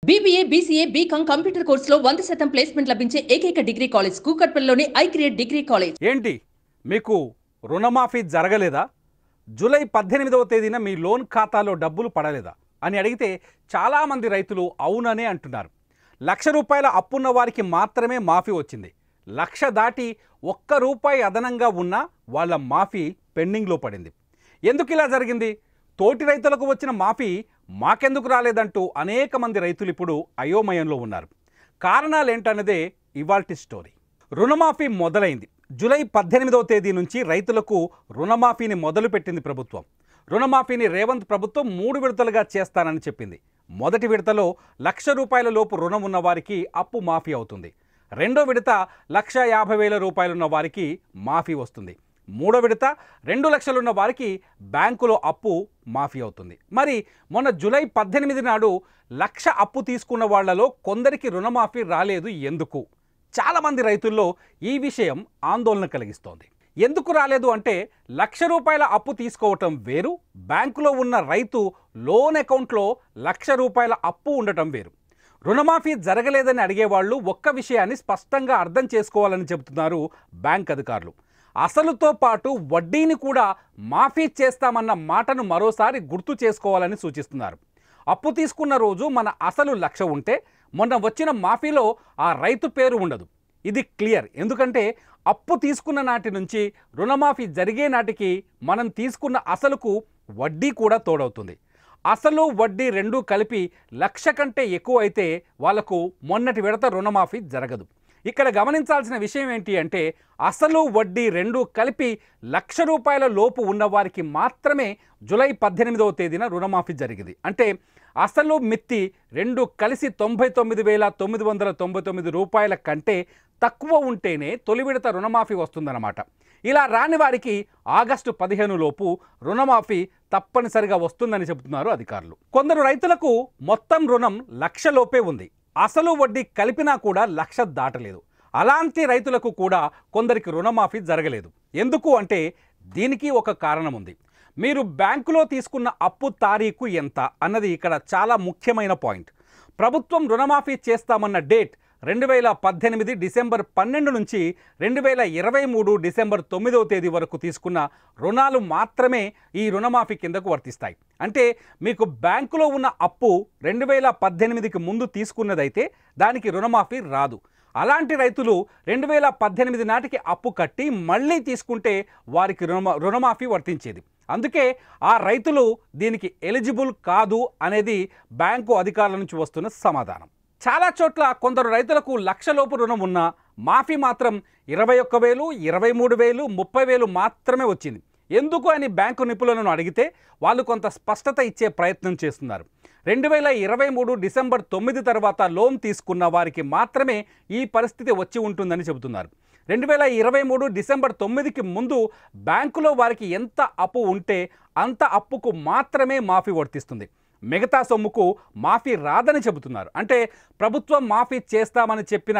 BBA, BCA, BCom computer కోర్సులో 100% placement లభించే ఏకైక డిగ్రీ కాలేజ్ కూకట్పల్లిలోని ఐక్రియేట్ డిగ్రీ కాలేజ్. ఏంటి మీకు రుణమాఫీ జరగలేదా? జూలై 18వ తేదీన మీ లోన్ ఖాతాలో డబ్బులు పడలేదా అని అడిగితే చాలామంది రైతులు అవుననే అంటున్నారు. ₹1,00,000 అప్పున్న వారికి మాత్రమే మాఫీ వచ్చింది. 1,00,000 దాటి ₹1 అదనంగా ఉన్నా వాళ్ళ మాఫీ పెండింగ్లో పడింది. ఎందుకు ఇలా జరిగింది? తోటి రైతులకు వచ్చిన మాఫీ మాకెందుకు రాలేదంటూ అనేక మంది రైతులు ఇప్పుడు అయోమయంలో ఉన్నారు. కారణాలేంటన్నదే ఇవాల్టి స్టోరీ. రుణమాఫీ మొదలైంది. జూలై 18వ తేదీ నుంచి రైతులకు రుణమాఫీని మొదలుపెట్టింది ప్రభుత్వం. రుణమాఫీని రేవంత్ ప్రభుత్వం 3 విడతలుగా చేస్తానని చెప్పింది. మొదటి విడతలో ₹1,00,000 లోపు రుణం ఉన్న వారికి అప్పు మాఫీ అవుతుంది. రెండో విడత ₹1,50,000 ఉన్న వారికి మాఫీ వస్తుంది. మూడో విడత 2 లక్షలు ఉన్న వారికి బ్యాంకులో అప్పు మాఫీ అవుతుంది. మరి మొన్న జూలై 18 నాడు 1,00,000 అప్పు తీసుకున్న వాళ్లలో కొందరికి రుణమాఫీ రాలేదు. ఎందుకు? చాలామంది రైతుల్లో ఈ విషయం ఆందోళన కలిగిస్తోంది. ఎందుకు రాలేదు అంటే ₹1,00,000 అప్పు తీసుకోవటం వేరు, బ్యాంకులో ఉన్న రైతు లోన్ అకౌంట్లో ₹1,00,000 అప్పు ఉండటం వేరు. రుణమాఫీ జరగలేదని అడిగేవాళ్ళు ఒక్క విషయాన్ని స్పష్టంగా అర్థం చేసుకోవాలని చెబుతున్నారు బ్యాంక్ అధికారులు. అసలుతో పాటు వడ్డీని కూడా మాఫీ చేస్తామన్న మాటను మరోసారి గుర్తు చేసుకోవాలని సూచిస్తున్నారు. అప్పు తీసుకున్న రోజు మన అసలు 1,00,000 ఉంటే మొన్న వచ్చిన మాఫీలో ఆ రైతు పేరు ఉండదు. ఇది క్లియర్. ఎందుకంటే అప్పు తీసుకున్న నాటి నుంచి రుణమాఫీ జరిగే నాటికి మనం తీసుకున్న అసలుకు వడ్డీ కూడా తోడవుతుంది. అసలు వడ్డీ రెండూ కలిపి 1,00,000 కంటే ఎక్కువ అయితే వాళ్లకు మొన్నటి విడత రుణమాఫీ జరగదు. ఇక్కడ గమనించాల్సిన విషయం ఏంటి అంటే అసలు వడ్డీ రెండూ కలిపి ₹1,00,000 లోపు ఉన్నవారికి మాత్రమే జూలై 18వ తేదీన రుణమాఫీ జరిగింది. అంటే అసలు మిత్తి రెండు కలిసి ₹99,999 కంటే తక్కువ ఉంటేనే తొలి విడత రుణమాఫీ వస్తుందన్నమాట. ఇలా రాని వారికి ఆగస్టు 15 లోపు రుణమాఫీ తప్పనిసరిగా వస్తుందని చెబుతున్నారు అధికారులు. కొందరు రైతులకు మొత్తం రుణం 1,00,000 లోపే ఉంది. అసలు వడ్డీ కలిపినా కూడా 1,00,000 దాటలేదు. అలాంటి రైతులకు కూడా కొందరికి రుణమాఫీ జరగలేదు. ఎందుకు అంటే దీనికి ఒక కారణం ఉంది. మీరు బ్యాంకులో తీసుకున్న అప్పు తారీఖు ఎంత అన్నది ఇక్కడ చాలా ముఖ్యమైన పాయింట్. ప్రభుత్వం రుణమాఫీ చేస్తామన్న డేట్ 2018 డిసెంబర్ 12 నుంచి 2023 డిసెంబర్ 9వ తేదీ వరకు తీసుకున్న రుణాలు మాత్రమే ఈ రుణమాఫీ కిందకు వర్తిస్తాయి. అంటే మీకు బ్యాంకులో ఉన్న అప్పు 2018కి ముందు తీసుకున్నదైతే దానికి రుణమాఫీ రాదు. అలాంటి రైతులు 2018 నాటికి అప్పు కట్టి మళ్ళీ తీసుకుంటే వారికి రుణమాఫీ వర్తించేది. అందుకే ఆ రైతులు దీనికి ఎలిజిబుల్ కాదు అనేది బ్యాంకు అధికారుల నుంచి వస్తున్న సమాధానం. చాలా చోట్ల కొందరు రైతులకు 1,00,000 లోపు రుణం ఉన్నా మాఫీ మాత్రం 21,000, 23,000, 30,000 మాత్రమే వచ్చింది. ఎందుకు అని బ్యాంకు నిపుణులను అడిగితే వాళ్ళు కొంత స్పష్టత ఇచ్చే ప్రయత్నం చేస్తున్నారు. 2023 డిసెంబర్ 9 తర్వాత లోన్ తీసుకున్న వారికి మాత్రమే ఈ పరిస్థితి వచ్చి ఉంటుందని చెబుతున్నారు. 2023 డిసెంబర్ 9కి ముందు బ్యాంకులో వారికి ఎంత అప్పు ఉంటే అంత అప్పుకు మాత్రమే మాఫీ వర్తిస్తుంది. మిగతా సొమ్ముకు మాఫీ రాదని చెబుతున్నారు. అంటే ప్రభుత్వం మాఫీ చేస్తామని చెప్పిన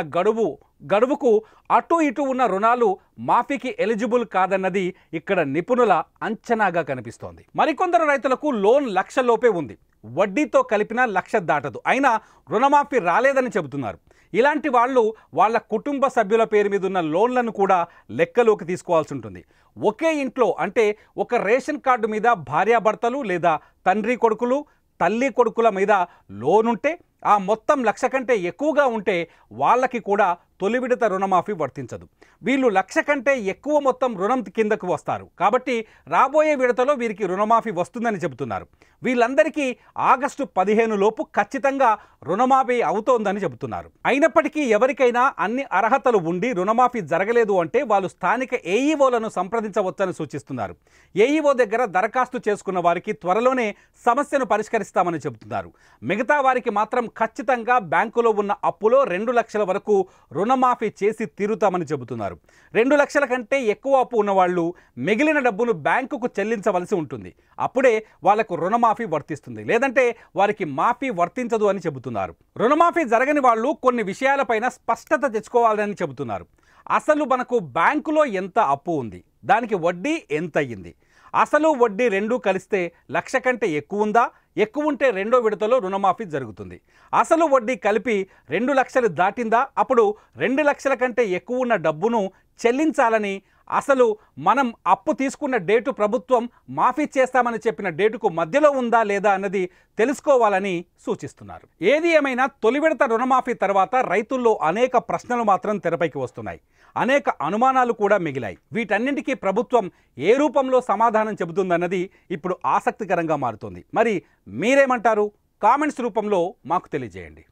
గడువుకు అటు ఇటు ఉన్న రుణాలు మాఫీకి ఎలిజిబుల్ కాదన్నది ఇక్కడ నిపుణుల అంచనాగా కనిపిస్తోంది. మరికొందరు రైతులకు లోన్ 1,00,000 లోపే ఉంది. వడ్డీతో కలిపిన 1,00,000 దాటదు. అయినా రుణమాఫీ రాలేదని చెబుతున్నారు. ఇలాంటి వాళ్ళు వాళ్ళ కుటుంబ సభ్యుల పేరు మీద ఉన్న లోన్లను కూడా లెక్కలోకి తీసుకోవాల్సి ఉంటుంది. ఒకే ఇంట్లో అంటే ఒక రేషన్ కార్డు మీద భార్యాభర్తలు లేదా తండ్రి కొడుకులు తల్లి కొడుకుల మీద లోన్ ఉంటే ఆ మొత్తం 1,00,000 కంటే ఎక్కువగా ఉంటే వాళ్ళకి కూడా తొలి విడత రుణమాఫీ వర్తించదు. వీళ్ళు 1,00,000 కంటే ఎక్కువ మొత్తం రుణం కిందకు వస్తారు. కాబట్టి రాబోయే విడతలో వీరికి రుణమాఫీ వస్తుందని చెబుతున్నారు. వీళ్ళందరికీ ఆగస్టు 15 లోపు ఖచ్చితంగా రుణమాఫీ అవుతోందని చెబుతున్నారు. అయినప్పటికీ ఎవరికైనా అన్ని అర్హతలు ఉండి రుణమాఫీ జరగలేదు అంటే వాళ్ళు స్థానిక ఏఈఓలను సంప్రదించవచ్చని సూచిస్తున్నారు. ఏఈఓ దగ్గర దరఖాస్తు చేసుకున్న వారికి త్వరలోనే సమస్యను పరిష్కరిస్తామని చెబుతున్నారు. మిగతా వారికి మాత్రం ఖచ్చితంగా బ్యాంకులో ఉన్న అప్పులో 2 లక్షల వరకు రుణమాఫీ చేసి తీరుతామని చెబుతున్నారు. 2 లక్షల కంటే ఎక్కువ అప్పు ఉన్నవాళ్ళు మిగిలిన డబ్బును బ్యాంకుకు చెల్లించవలసి ఉంటుంది. అప్పుడే వాళ్లకు రుణమాఫీ వర్తిస్తుంది. లేదంటే వారికి మాఫీ వర్తించదు అని చెబుతున్నారు. రుణమాఫీ జరగని వాళ్ళు కొన్ని విషయాలపైన స్పష్టత తెచ్చుకోవాలని చెబుతున్నారు. అసలు మనకు బ్యాంకులో ఎంత అప్పు ఉంది, దానికి వడ్డీ ఎంత అయ్యింది, అసలు వడ్డీ రెండూ కలిస్తే 1,00,000 కంటే ఎక్కువ ఉందా? ఎక్కువ ఉంటే రెండో విడతలో రుణమాఫీ జరుగుతుంది. అసలు వడ్డీ కలిపి 2 లక్షలు దాటిందా? అప్పుడు 2 లక్షల కంటే ఎక్కువ ఉన్న డబ్బును చెల్లించాలని, అసలు మనం అప్పు తీసుకున్న డేటు ప్రభుత్వం మాఫీ చేస్తామని చెప్పిన డేటుకు మధ్యలో ఉందా లేదా అన్నది తెలుసుకోవాలని సూచిస్తున్నారు. ఏది ఏమైనా తొలి విడత రుణమాఫీ తర్వాత రైతుల్లో అనేక ప్రశ్నలు మాత్రం తెరపైకి వస్తున్నాయి. అనేక అనుమానాలు కూడా మిగిలాయి. వీటన్నింటికీ ప్రభుత్వం ఏ రూపంలో సమాధానం చెబుతుందన్నది ఇప్పుడు ఆసక్తికరంగా మారుతుంది. మరి మీరేమంటారు? కామెంట్స్ రూపంలో మాకు తెలియజేయండి.